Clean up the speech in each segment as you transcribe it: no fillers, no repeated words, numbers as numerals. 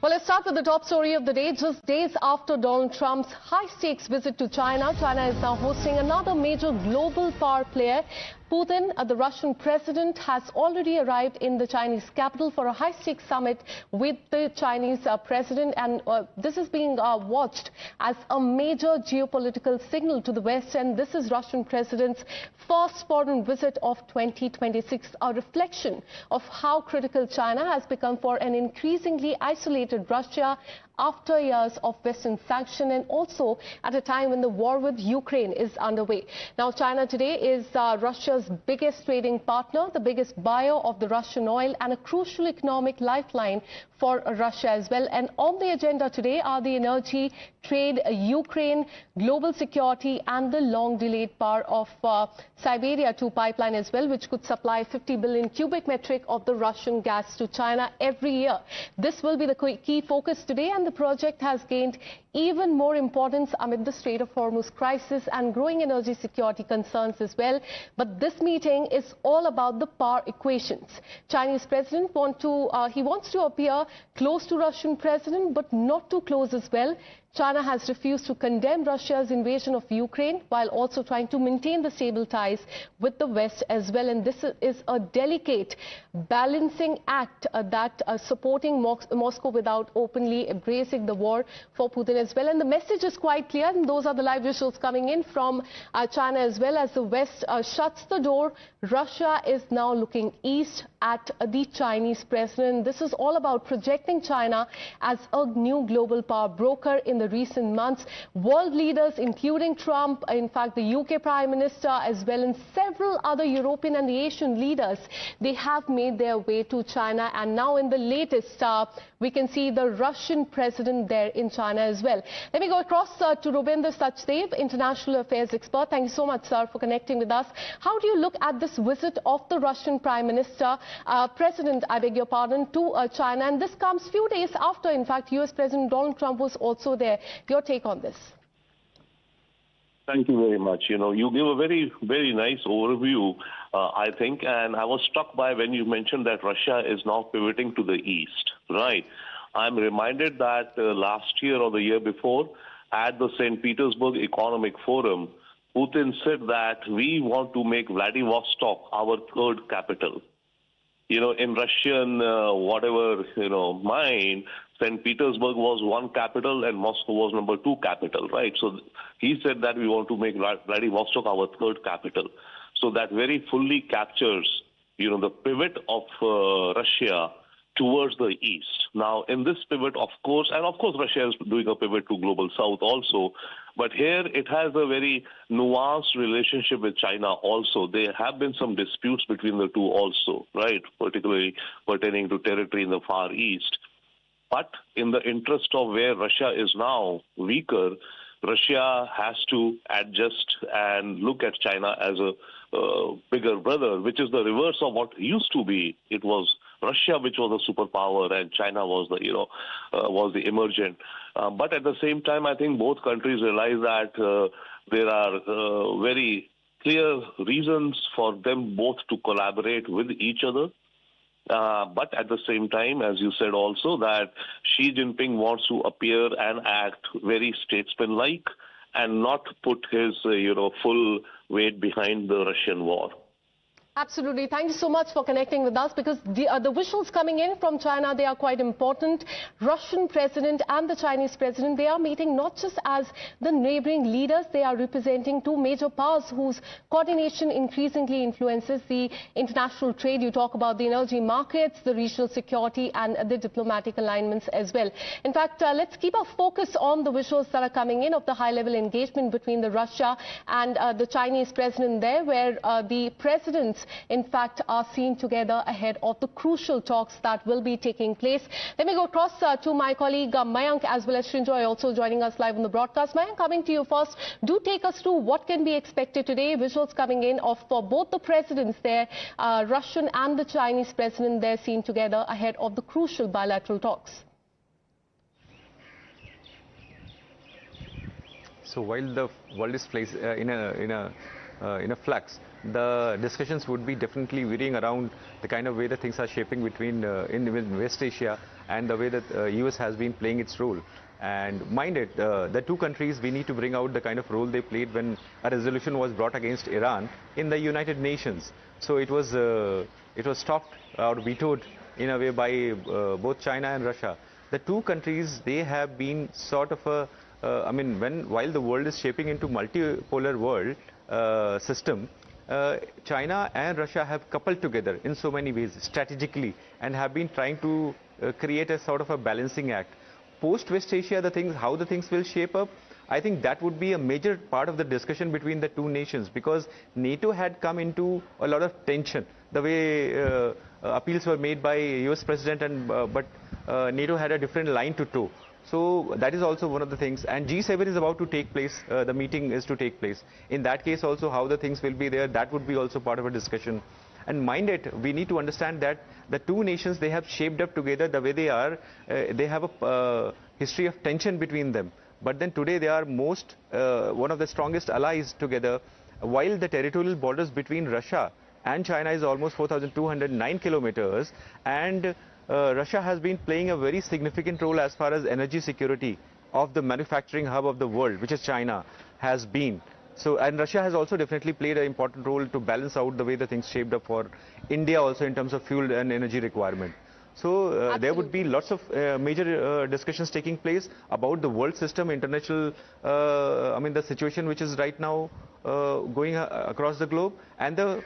Well, let's start with the top story of the day. Just days after Donald Trump's high-stakes visit to China, China is now hosting another major global power player. Putin, the Russian president, has already arrived in the Chinese capital for a high-stakes summit with the Chinese president. And this is being watched as a major geopolitical signal to the West. And this is Russian president's first foreign visit of 2026, a reflection of how critical China has become for an increasingly isolated Russia after years of Western sanction, and also at a time when the war with Ukraine is underway. Now, China today is Russia's biggest trading partner, the biggest buyer of the Russian oil, and a crucial economic lifeline for Russia as well. And on the agenda today are the energy, trade, Ukraine, global security, and the long-delayed power of Siberia 2 pipeline as well, which could supply 50 billion cubic metric of the Russian gas to China every year. This will be the key focus today, and the project has gained even more importance amid the Strait of Hormuz crisis and growing energy security concerns as well. But this meeting is all about the power equations. Chinese president wants to appear close to Russian president, but not too close as well. China has refused to condemn Russia's invasion of Ukraine while also trying to maintain the stable ties with the West as well. And this is a delicate balancing act that supporting Moscow without openly embracing the war for Putin as well. And the message is quite clear, and those are the live visuals coming in from China as well. As the West shuts the door, Russia is now looking east at the Chinese president. This is all about projecting China as a new global power broker in the recent months. World leaders, including Trump, in fact, the UK Prime Minister, as well as several other European and Asian leaders, they have made their way to China. And now in the latest, we can see the Russian president there in China as well. Let me go across to Robindra Sachdev, international affairs expert. Thank you so much, sir, for connecting with us. How do you look at this visit of the Russian Prime Minister, President, I beg your pardon, to China? And this comes few days after, in fact, US President Donald Trump was also there. Your take on this? Thank you very much. You give a very, very nice overview, I think, and I was struck by when you mentioned that Russia is now pivoting to the east, right? I'm reminded that last year or the year before, at the St. Petersburg Economic Forum, Putin said that we want to make Vladivostok our third capital. In Russian, mind, St. Petersburg was one capital and Moscow was number 2 capital, right? So he said that we want to make Vladivostok our third capital. So that very fully captures, the pivot of Russia towards the east. Now, in this pivot, of course, Russia is doing a pivot to global south also, but here it has a very nuanced relationship with China also. There have been some disputes between the two also, right, particularly pertaining to territory in the Far East. But in the interest of where Russia is now weaker, Russia has to adjust and look at China as a bigger brother, which is the reverse of what used to be. It was Russia which was a superpower and China was the emergent. But at the same time, I think both countries realize that there are very clear reasons for them both to collaborate with each other. But at the same time, as you said also, that Xi Jinping wants to appear and act very statesman-like and not put his, full weight behind the Russian war. Absolutely. Thank you so much for connecting with us, because the visuals coming in from China, they are quite important. Russian president and the Chinese president, they are meeting not just as the neighboring leaders, they are representing two major powers whose coordination increasingly influences the international trade. You talk about the energy markets, the regional security, and the diplomatic alignments as well. In fact, let's keep our focus on the visuals that are coming in of the high-level engagement between the Russia and the Chinese president there, where the presidents in fact are seen together ahead of the crucial talks that will be taking place. Let me go across to my colleague Mayank as well as Srinjoy, also joining us live on the broadcast. Mayank, coming to you first, do take us through what can be expected today. Visuals coming in of both the presidents there, Russian and the Chinese president there, seen together ahead of the crucial bilateral talks. So while the world is in a flux, the discussions would be definitely veering around the kind of way that things are shaping between in West Asia and the way that US has been playing its role. And mind it, the two countries, we need to bring out the kind of role they played when a resolution was brought against Iran in the United Nations. So it was stopped or vetoed in a way by both China and Russia. The two countries, they have been sort of a, I mean, while the world is shaping into multipolar world system, China and Russia have coupled together in so many ways strategically and have been trying to create a sort of a balancing act. Post West Asia, how the things will shape up, I think that would be a major part of the discussion between the two nations, because NATO had come into a lot of tension. The way appeals were made by US President, and but NATO had a different line to toe. So that is also one of the things. And G7 is about to take place. The meeting is to take place. In that case also, how the things will be there, that would be also part of a discussion. And mind it, we need to understand that the two nations, they have shaped up together the way they are. They have a history of tension between them. But then today they are one of the strongest allies together. While the territorial borders between Russia and China is almost 4,209 kilometers, and Russia has been playing a very significant role as far as energy security of the manufacturing hub of the world, which is China, has been. So, and Russia has also definitely played an important role to balance out the way the things shaped up for India also in terms of fuel and energy requirement. So there would be lots of major discussions taking place about the world system, international, I mean the situation which is right now going across the globe, and the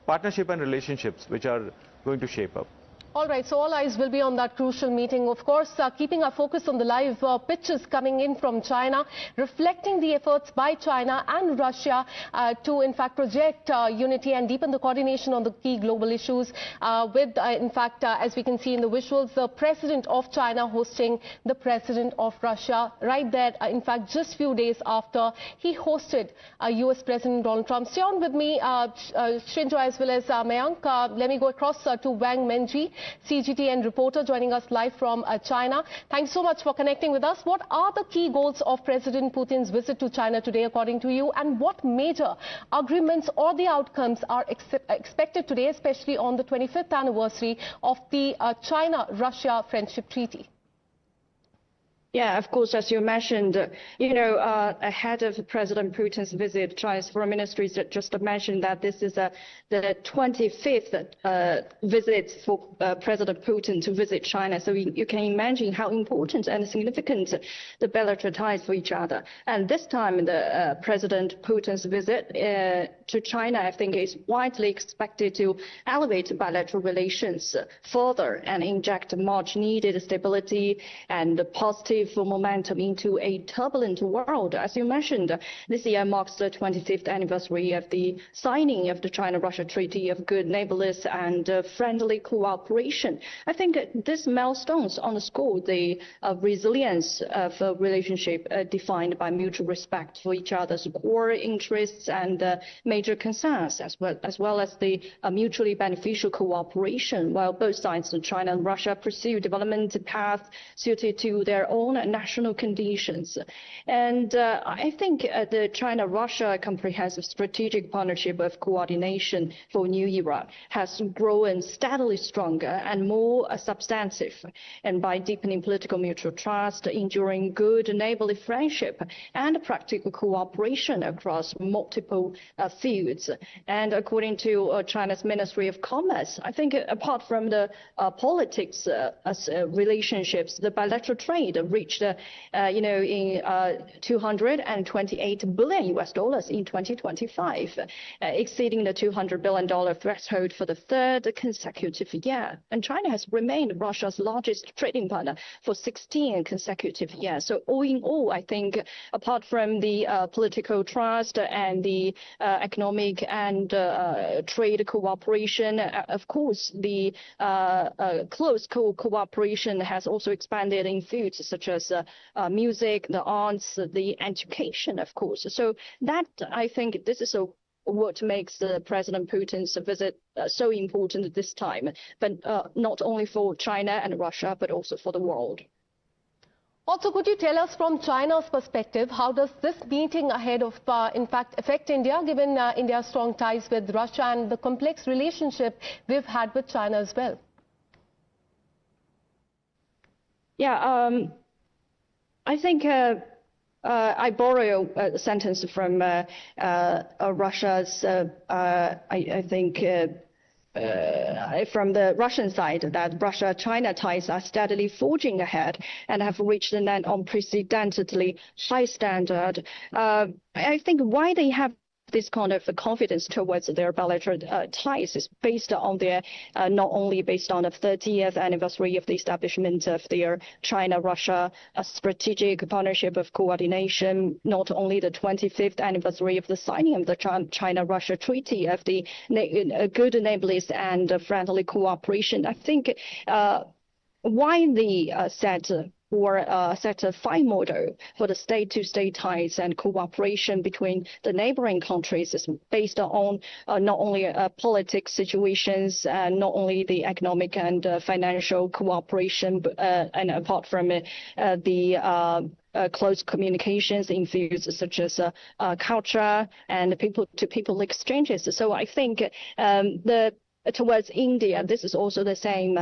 partnership and relationships which are going to shape up. All right, so all eyes will be on that crucial meeting. Of course, keeping our focus on the live pictures coming in from China, reflecting the efforts by China and Russia to, in fact, project unity and deepen the coordination on the key global issues with, in fact, as we can see in the visuals, the president of China hosting the president of Russia right there, in fact, just few days after he hosted US President Donald Trump. Stay on with me, Shinjo, as well as Mayank. Let me go across to Wang Menji, CGTN reporter joining us live from China. Thanks so much for connecting with us. What are the key goals of President Putin's visit to China today, according to you? And what major agreements or the outcomes are expected today, especially on the 25th anniversary of the China-Russia Friendship Treaty? Yeah, of course, as you mentioned, ahead of President Putin's visit, China's foreign ministry just mentioned that this is the 25th visit for President Putin to visit China. So you can imagine how important and significant the bilateral ties for each other. And this time, the President Putin's visit to China, I think, is widely expected to elevate bilateral relations further and inject much needed stability and positive momentum into a turbulent world. As you mentioned, this year marks the 25th anniversary of the signing of the China-Russia Treaty of Good Neighborliness and Friendly Cooperation. I think these milestones underscore the resilience of a relationship defined by mutual respect for each other's core interests and major concerns, as well as the mutually beneficial cooperation, while both sides, China and Russia, pursue development paths suited to their own national conditions. And I think the China-Russia Comprehensive Strategic Partnership of Coordination for a New Era has grown steadily stronger and more substantive. And by deepening political mutual trust, enduring good neighborly friendship, and practical cooperation across multiple fields. And according to China's Ministry of Commerce, I think apart from the politics relationships, the bilateral trade reached, in $228 billion in 2025, exceeding the $200 billion threshold for the third consecutive year. And China has remained Russia's largest trading partner for 16 consecutive years. So all in all, I think apart from the political trust and the economic and trade cooperation, of course, the close cooperation has also expanded in fields such as music, the arts, the education, of course. So that, I think, this is what makes President Putin's visit so important this time, but not only for China and Russia, but also for the world. Also, could you tell us from China's perspective, how does this meeting ahead of, in fact, affect India, given India's strong ties with Russia and the complex relationship we've had with China as well? Yeah, I think I borrow a sentence from Russia's, I think, from the Russian side, that Russia-China ties are steadily forging ahead and have reached an unprecedentedly high standard. I think why they have this kind of confidence towards their bilateral ties is based on their, not only based on the 30th anniversary of the establishment of their China-Russia strategic partnership of coordination, not only the 25th anniversary of the signing of the China-Russia Treaty of the good neighborliness and friendly cooperation. I think why they set a fine model for the state-to-state ties and cooperation between the neighboring countries is based on not only political situations, not only the economic and financial cooperation, but, and apart from the close communications in fields such as culture and people-to-people exchanges. So I think towards India, this is also the same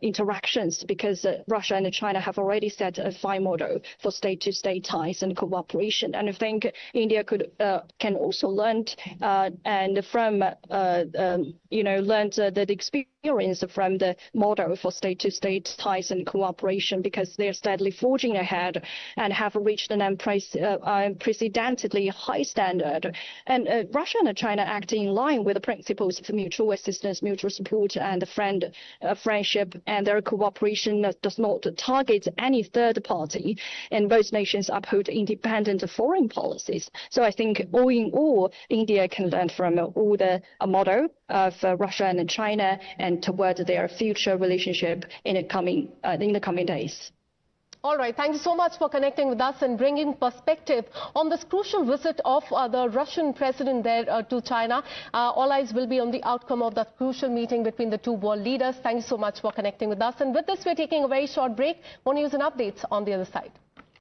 interactions, because Russia and China have already set a fine model for state-to-state ties and cooperation. And I think India can also learn and from learn the experience from the model for state-to-state ties and cooperation, because they are steadily forging ahead and have reached an unprecedentedly high standard. And Russia and China act in line with the principles of mutual assistance, mutual support, and friendship, and their cooperation does not target any third party, and both nations uphold independent foreign policies. So I think all in all, India can learn from all the model of Russia and China and toward their future relationship in the coming days. All right. Thank you so much for connecting with us and bringing perspective on this crucial visit of the Russian president there to China. All eyes will be on the outcome of that crucial meeting between the two world leaders. Thank you so much for connecting with us. And with this, we're taking a very short break. More news and updates on the other side.